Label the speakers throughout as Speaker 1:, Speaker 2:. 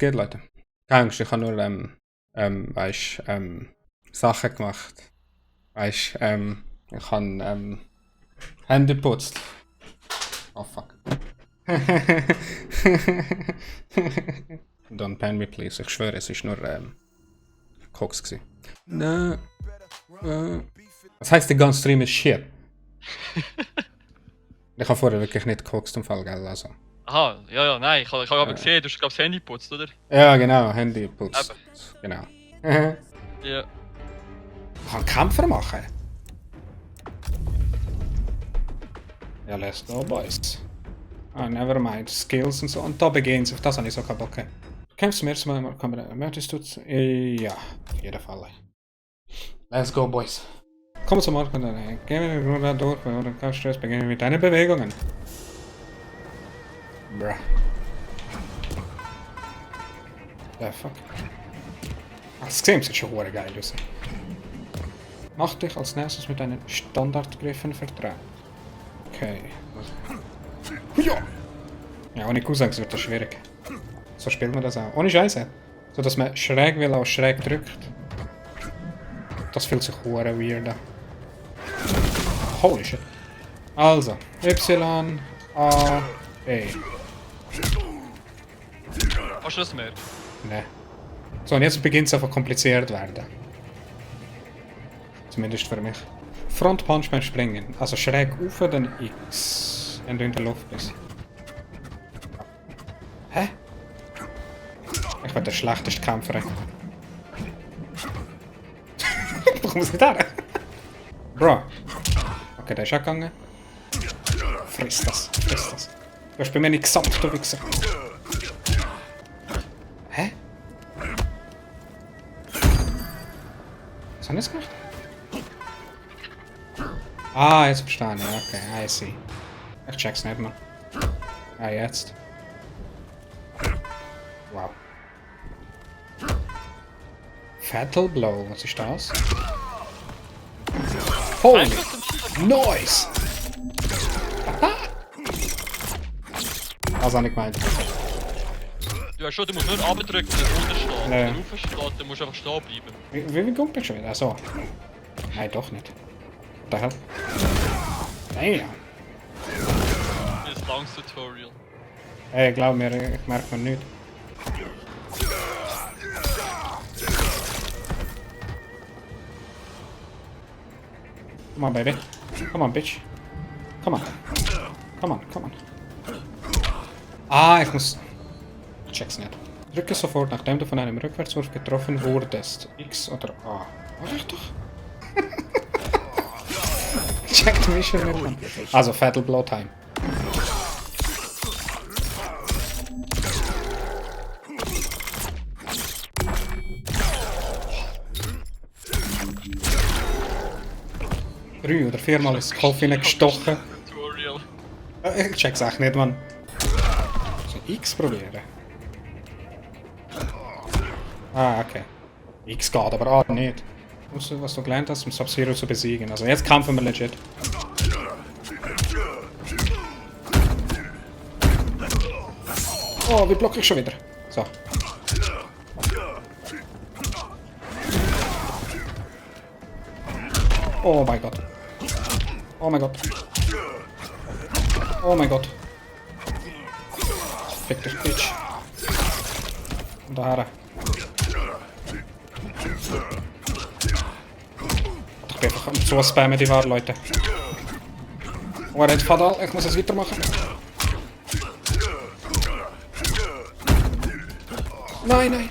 Speaker 1: geht, Leute? Keine Angst, ich habe nur, Sachen gemacht. Weißt, ich habe, Hände geputzt. Oh fuck. Don't pan me, please. Ich schwöre, es war nur, Koks gewesen. Was heisst, der ganze Stream ist shit? Ich habe vorher wirklich nicht gekokst im Fall, gell? Also.
Speaker 2: Aha, ja, nein, ich habe aber gesehen, du hast glaube ich das Handy geputzt, oder?
Speaker 1: Ja, genau, Handy putzt. Genau.
Speaker 2: Ja.
Speaker 1: Ich kann Kämpfer machen. Ja, let's go, boys. Ah, never mind. Skills und so. Und da beginnen sie. Auf das habe ich so keinen Bock. Du kämpfst zum ersten Mal. Möchtest du? Ja, auf jeden Fall. Let's go, boys. Komm zum Markt und dann gehen wir nur da durch, oder kein Stress, beginnen wir mit deinen Bewegungen. Bruh. The fuck? Ach, das Game sieht schon geil aus. Mach dich als nächstes mit deinen Standardgriffen vertraut. Okay. Ja! Ja, ohne Cousins wird das schwierig. So spielt man das auch. Ohne Scheiße. So dass man schräg will, auch schräg drückt. Das fühlt sich hure weird an. Holy shit. Also, Y, A, E.
Speaker 2: Hast du das mehr?
Speaker 1: Ne. So, und jetzt beginnt es einfach kompliziert werden. Zumindest für mich. Front Punch beim Springen. Also schräg auf, dann X. Wenn du in der Luft bist. Hä? Ich bin der schlechteste Kämpfer. Warum muss ich da? Bro. Okay, der ist auch gegangen. Friss das, friss das. Du hast bei mir nicht gesamt, du Wichser. Hä? Was haben wir jetzt gemacht? Ah, jetzt verstehe ich. Okay, I see. Ich check's nicht, Mann. Ah, jetzt. Wow. Fatal Blow, was ist das? Holy! Nice! Das habe ich gemeint.
Speaker 2: Du hast schon, du musst nur abdrücken und runterstehen.
Speaker 1: Nee.
Speaker 2: Wenn du raufstehst, dann musst du einfach stehen bleiben.
Speaker 1: Wie kommt das schon wieder? Achso. Nein, doch nicht. What the hell? Damn.
Speaker 2: Das ist ein langes Tutorial.
Speaker 1: Ey, glaub mir, ich merke mir nichts. Come on, baby. Come on, bitch. Come on. Come on, come on. Ah, ich muss... Check's nicht. Drücke sofort, nachdem du von einem Rückwärtswurf getroffen wurdest. X oder A. Mach ich doch. Checkt mich schon nicht an. Also, Fatal Blow Time. Drei oder viermal ist Kopf hineingestochen.
Speaker 2: Tutorial.
Speaker 1: Ich check's echt nicht, Mann. So X probieren. Ah, okay. X geht, aber A nicht. Was du gelernt hast, um Sub-Zero zu besiegen. Also jetzt kämpfen wir legit. Oh, wie blocke ich schon wieder? So. Oh mein Gott. Oh mein Gott. Oh mein Gott. Fick dich, Bitch. Und daher. Ich bin einfach am so spammen, die wahren Leute. Oh, er hat fatal, ich muss es weitermachen. Nein, nein.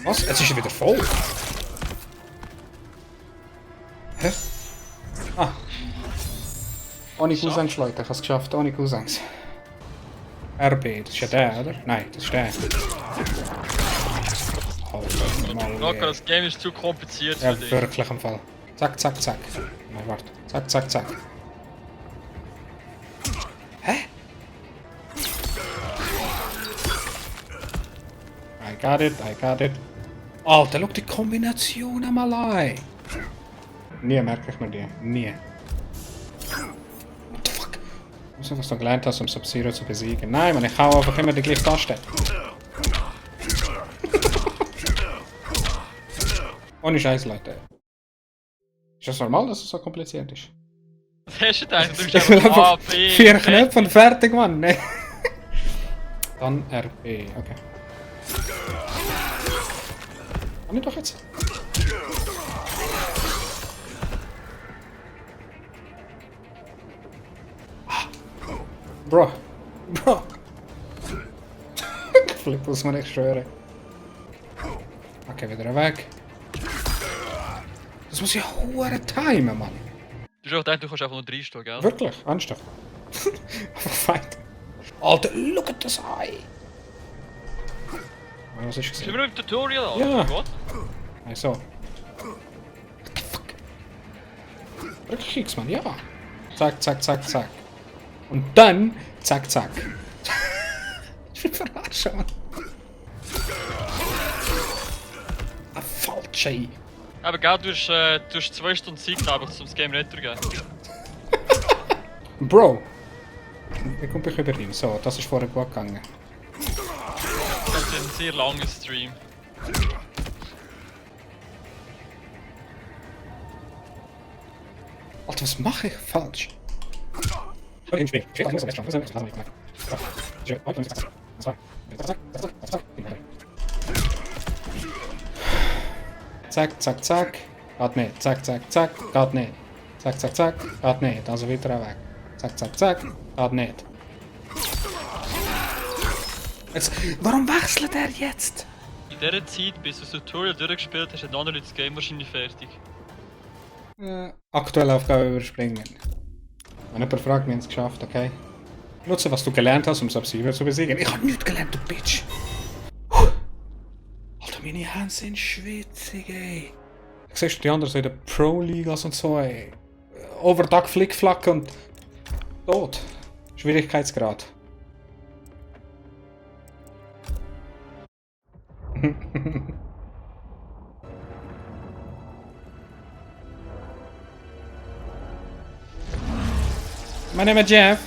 Speaker 1: Was? Jetzt ist er wieder voll. Hä? Ah. Ohne Cousins, Leute. Ich habe es geschafft, ohne Cousins. RB, das ist ja der, oder? Nein, das ist der.
Speaker 2: Locker, das Game ist zu kompliziert für
Speaker 1: Ja,
Speaker 2: dich.
Speaker 1: wirklich im Fall. Zack, zack, zack. Nein, warte. Zack, zack, zack. Hä? I got it, I got it. Alter, schau die Kombination einmal an. Nie merke ich mir die. Nie. What the fuck? Ich muss was du gelernt hast, um Sub-Zero zu besiegen. Nein, man, ich hau einfach immer die gleiche Taste. Ohne Scheiß, Leute. Ist das normal, dass es so kompliziert ist?
Speaker 2: Was hast du denn? Du bist
Speaker 1: Ich will
Speaker 2: einfach A,
Speaker 1: einfach
Speaker 2: B,
Speaker 1: 4
Speaker 2: Z.
Speaker 1: Knöpfe und fertig, Mann. Nee. Dann RB, okay. Kann ich doch jetzt? Bro. Bro. Flip muss man echt schwören. Okay, wieder weg. Das muss ja hure timen, Mann.
Speaker 2: Du hast auch gedacht, du kannst einfach nur reinstehen, gell?
Speaker 1: Wirklich? Ernsthaft? Einfach fight. Alter, look at das Eye! Was ist
Speaker 2: Sind
Speaker 1: das?
Speaker 2: wir noch im Tutorial?
Speaker 1: Ja.
Speaker 2: Oder? What?
Speaker 1: Ach so. What the fuck? Rückkriegsmann, ja. Zack, zack, zack, zack. Und dann, zack, zack. Ich bin verarscht, Mann. Ah, falsch, ey.
Speaker 2: Aber gell, du hast 2 Stunden Zeit gehabt, um das Game nicht zu geben.
Speaker 1: Bro. Ich komme über ihn. So, das ist vorher gut gegangen.
Speaker 2: Das ist ein sehr langer Stream.
Speaker 1: Alter, was mache ich falsch? Zack, zack, zack. Geht nicht. Zack, zack, zack. Geht nicht. Zack, zack, zack. Geht nicht. Also wieder weg. Zack, zack, zack. Geht nicht. Jetzt, warum wechselt er jetzt?
Speaker 2: In dieser Zeit, bis du das Tutorial durchgespielt hast, hat andere Leute das Game wahrscheinlich fertig.
Speaker 1: Aktuelle Aufgabe überspringen. Wenn jemand fragt, wir haben es geschafft, okay? Nutze, was du gelernt hast, um Sub-Zero zu besiegen. Ich habe nichts gelernt, du Bitch! Puh. Alter, meine Hände sind schwitzig, ey. Siehst du die anderen so in den Pro-Ligas und so, ey. Overduck, Flickflack und... tot. Schwierigkeitsgrad. My name is Jeff.